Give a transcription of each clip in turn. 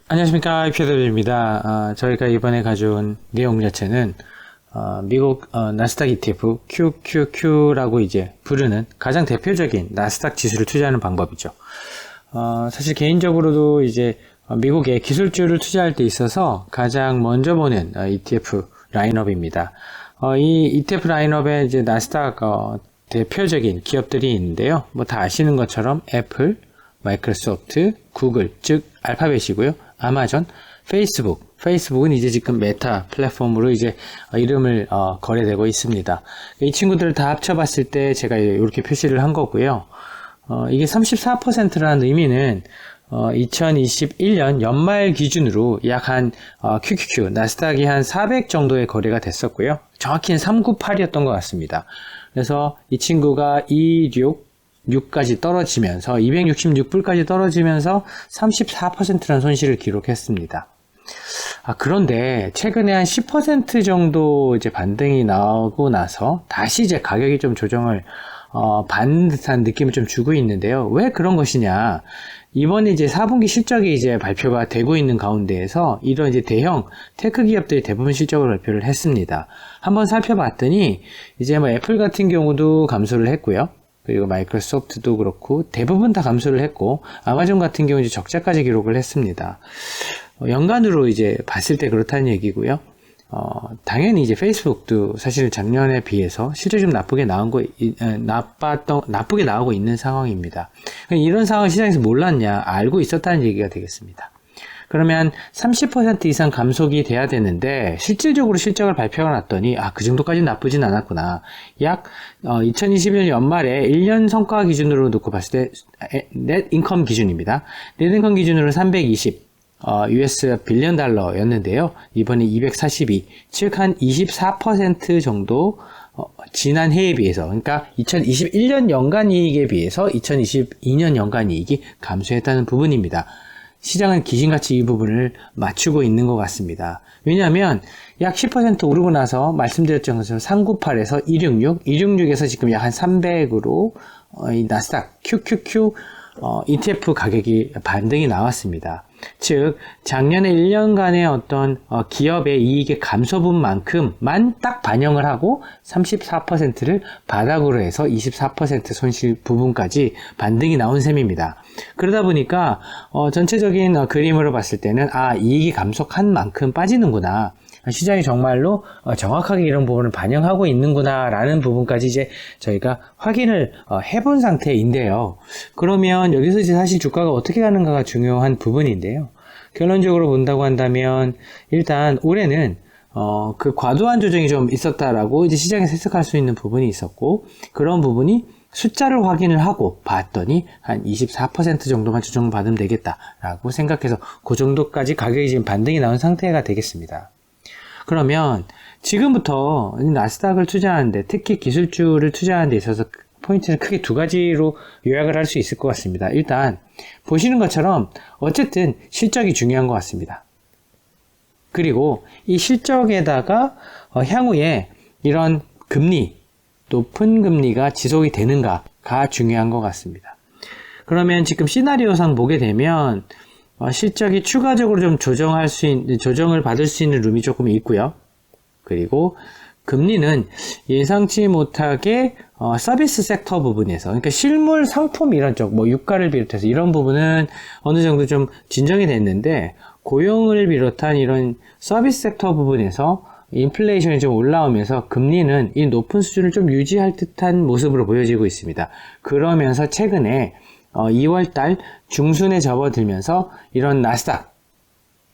안녕하십니까, 이표대입니다. 저희가 이번에 가져온 내용 자체는 미국 나스닥 ETF QQQ라고 이제 부르는 가장 대표적인 나스닥 지수를 투자하는 방법이죠. 사실 개인적으로도 이제 미국의 기술주를 투자할 때 있어서 가장 먼저 보는 ETF 라인업입니다. 이 ETF 라인업에 이제 나스닥 대표적인 기업들이 있는데요. 뭐 다 아시는 것처럼 애플, 마이크로소프트, 구글, 즉 알파벳이고요. 아마존, 페이스북은 이제 지금 메타 플랫폼으로 이제 이름을 거래되고 있습니다. 이 친구들을 다 합쳐봤을 때 제가 이렇게 표시를 한 거고요. 이게 34%라는 의미는 2021년 연말 기준으로 약 한 QQQ 나스닥이 한 400 정도의 거래가 됐었고요. 정확히는 398이었던 것 같습니다. 그래서 이 친구가 266까지 떨어지면서 266불까지 떨어지면서 34%라는 손실을 기록했습니다. 그런데 최근에 한 10% 정도 이제 반등이 나오고 나서 다시 이제 가격이 좀 조정을 받는 듯한 느낌을 좀 주고 있는데요. 왜 그런 것이냐? 이번에 이제 4분기 실적이 이제 발표가 되고 있는 가운데에서 이런 이제 대형 테크 기업들이 대부분 실적을 발표를 했습니다. 한번 살펴봤더니 이제 뭐 애플 같은 경우도 감소를 했고요. 그리고 마이크로소프트도 그렇고 대부분 다 감소를 했고 아마존 같은 경우 이제 적자까지 기록을 했습니다. 연간으로 이제 봤을 때 그렇다는 얘기고요. 당연히 이제 페이스북도 사실 작년에 비해서 실적이 좀 나쁘게 나오고 있는 상황입니다. 이런 상황을 시장에서 몰랐냐? 알고 있었다는 얘기가 되겠습니다. 그러면 30% 이상 감속이 돼야 되는데 실질적으로 실적을 발표가 났더니 그 정도까지는 나쁘진 않았구나. 약 2021년 연말에 1년 성과 기준으로 놓고 봤을 때 넷 인컴 기준입니다. 넷 인컴 기준으로 320 US 빌리언 달러였는데요. 이번에 242, 즉 한 24% 정도 지난 해에 비해서, 그러니까 2021년 연간 이익에 비해서 2022년 연간 이익이 감소했다는 부분입니다. 시장은 귀신같이 이 부분을 맞추고 있는 것 같습니다. 왜냐하면 약 10% 오르고 나서 말씀드렸던 것처럼 398에서 266에서 지금 약 한 300으로 이 나스닥 QQQ ETF 가격이 반등이 나왔습니다. 즉 작년에 1년간의 어떤 기업의 이익의 감소분만큼만 딱 반영을 하고 34%를 바닥으로 해서 24% 손실 부분까지 반등이 나온 셈입니다. 그러다 보니까 전체적인 그림으로 봤을 때는 이익이 감속한 만큼 빠지는구나. 시장이 정말로 정확하게 이런 부분을 반영하고 있는구나 라는 부분까지 이제 저희가 확인을 해본 상태인데요. 그러면 여기서 이제 사실 주가가 어떻게 가는가가 중요한 부분인데요. 결론적으로 본다고 한다면 일단 올해는 그 과도한 조정이 좀 있었다라고 이제 시장에서 해석할 수 있는 부분이 있었고, 그런 부분이 숫자를 확인을 하고 봤더니 한 24% 정도만 조정을 받으면 되겠다라고 생각해서 그 정도까지 가격이 지금 반등이 나온 상태가 되겠습니다. 그러면 지금부터 나스닥을 투자하는데, 특히 기술주를 투자하는 데 있어서 포인트는 크게 두 가지로 요약을 할 수 있을 것 같습니다. 일단 보시는 것처럼 어쨌든 실적이 중요한 것 같습니다. 그리고 이 실적에다가 향후에 이런 금리, 높은 금리가 지속이 되는가가 중요한 것 같습니다. 그러면 지금 시나리오상 보게 되면 실적이 추가적으로 좀 조정을 받을 수 있는 룸이 조금 있고요. 그리고 금리는 예상치 못하게 서비스 섹터 부분에서, 그러니까 실물 상품 이런 쪽, 뭐 유가를 비롯해서 이런 부분은 어느 정도 좀 진정이 됐는데, 고용을 비롯한 이런 서비스 sek터 부분에서 인플레이션이 좀 올라오면서 금리는 이 높은 수준을 좀 유지할 듯한 모습으로 보여지고 있습니다. 그러면서 최근에 2월달 중순에 접어들면서 이런 나스닥,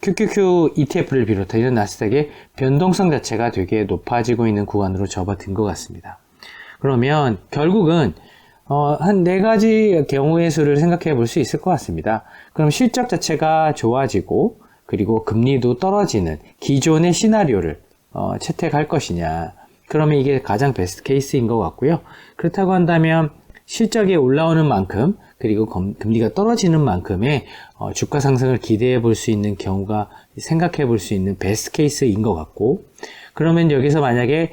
QQQ ETF를 비롯한 이런 나스닥의 변동성 자체가 되게 높아지고 있는 구간으로 접어든 것 같습니다. 그러면 결국은 한 4가지 경우의 수를 생각해 볼 수 있을 것 같습니다. 그럼 실적 자체가 좋아지고, 그리고 금리도 떨어지는 기존의 시나리오를 채택할 것이냐. 그러면 이게 가장 베스트 케이스인 것 같고요. 그렇다고 한다면 실적이 올라오는 만큼, 그리고 금리가 떨어지는 만큼의 주가 상승을 기대해 볼 수 있는 경우가 생각해 볼 수 있는 베스트 케이스인 것 같고, 그러면 여기서 만약에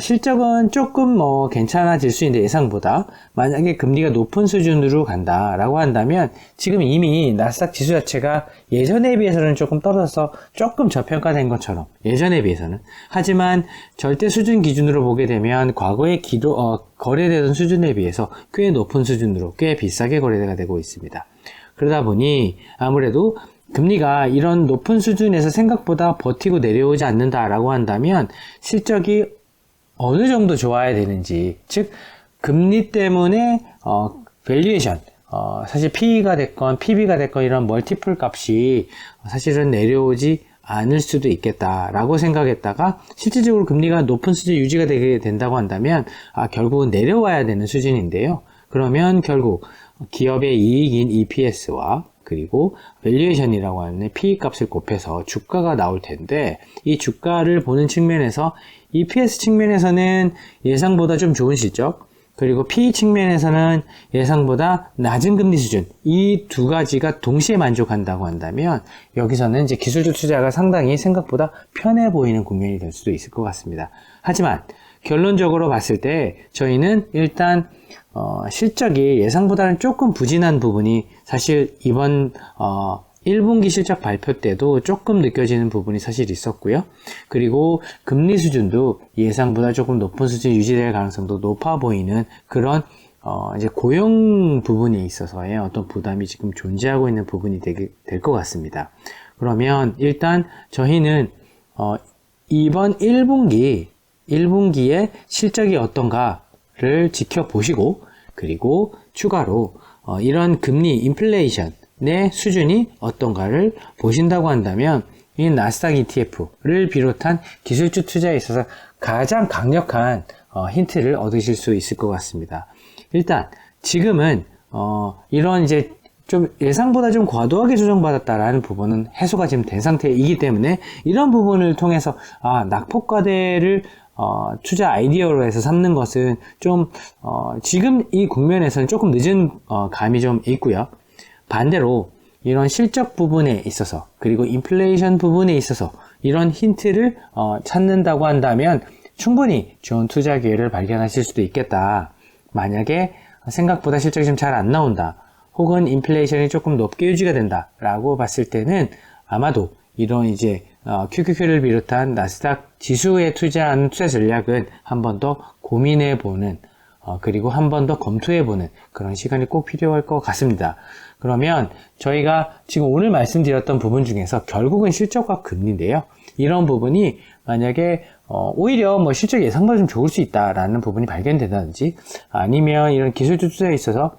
실적은 조금 괜찮아질 수 있는데 예상보다 만약에 금리가 높은 수준으로 간다라고 한다면 지금 이미 나스닥 지수 자체가 예전에 비해서는 조금 떨어져서 조금 저평가된 것처럼 예전에 비해서는 하지만 절대 수준 기준으로 보게 되면 과거에 거래되던 수준에 비해서 꽤 높은 수준으로 꽤 비싸게 거래가 되고 있습니다. 그러다 보니 아무래도 금리가 이런 높은 수준에서 생각보다 버티고 내려오지 않는다라고 한다면 실적이 어느 정도 좋아야 되는지, 즉 금리 때문에 밸류에이션, 사실 PE가 됐건 PB가 됐건 이런 멀티플 값이 사실은 내려오지 않을 수도 있겠다라고 생각했다가 실질적으로 금리가 높은 수준 유지가 되게 된다고 한다면 결국은 내려와야 되는 수준인데요. 그러면 결국 기업의 이익인 EPS와 그리고 밸류에이션이라고 하는 PE 값을 곱해서 주가가 나올 텐데 이 주가를 보는 측면에서 EPS 측면에서는 예상보다 좀 좋은 실적, 그리고 PE 측면에서는 예상보다 낮은 금리 수준, 이 두 가지가 동시에 만족한다고 한다면 여기서는 이제 기술적 투자가 상당히 생각보다 편해 보이는 국면이 될 수도 있을 것 같습니다. 하지만 결론적으로 봤을 때 저희는 일단 실적이 예상보다는 조금 부진한 부분이 사실 이번 1분기 실적 발표 때도 조금 느껴지는 부분이 사실 있었고요. 그리고 금리 수준도 예상보다 조금 높은 수준이 유지될 가능성도 높아 보이는 그런 이제 고용 부분에 있어서의 어떤 부담이 지금 존재하고 있는 부분이 될 것 같습니다. 그러면 일단 저희는 이번 1분기에 실적이 어떤가를 지켜보시고 그리고 추가로 이런 금리 인플레이션의 수준이 어떤가를 보신다고 한다면 이 나스닥 ETF를 비롯한 기술주 투자에 있어서 가장 강력한 힌트를 얻으실 수 있을 것 같습니다. 일단 지금은 이런 이제 좀 예상보다 좀 과도하게 조정받았다라는 부분은 해소가 지금 된 상태이기 때문에 이런 부분을 통해서 낙폭과대를 투자 아이디어로 해서 삼는 것은 좀 지금 이 국면에서는 조금 늦은 감이 좀 있고요. 반대로 이런 실적 부분에 있어서 그리고 인플레이션 부분에 있어서 이런 힌트를 찾는다고 한다면 충분히 좋은 투자 기회를 발견하실 수도 있겠다. 만약에 생각보다 실적이 좀 잘 안 나온다, 혹은 인플레이션이 조금 높게 유지가 된다 라고 봤을 때는 아마도 이런 이제 QQQ를 비롯한 나스닥 지수에 투자하는 투자 전략은 한 번 더 고민해보는 그리고 한 번 더 검토해보는 그런 시간이 꼭 필요할 것 같습니다. 그러면 저희가 지금 오늘 말씀드렸던 부분 중에서 결국은 실적과 금리인데요. 이런 부분이 만약에 오히려 뭐 실적 예상보다 좀 좋을 수 있다라는 부분이 발견된다든지 아니면 이런 기술적 투자에 있어서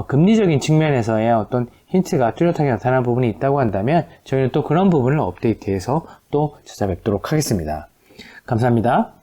금리적인 측면에서의 어떤 힌트가 뚜렷하게 나타나는 부분이 있다고 한다면 저희는 또 그런 부분을 업데이트해서 또 찾아뵙도록 하겠습니다. 감사합니다.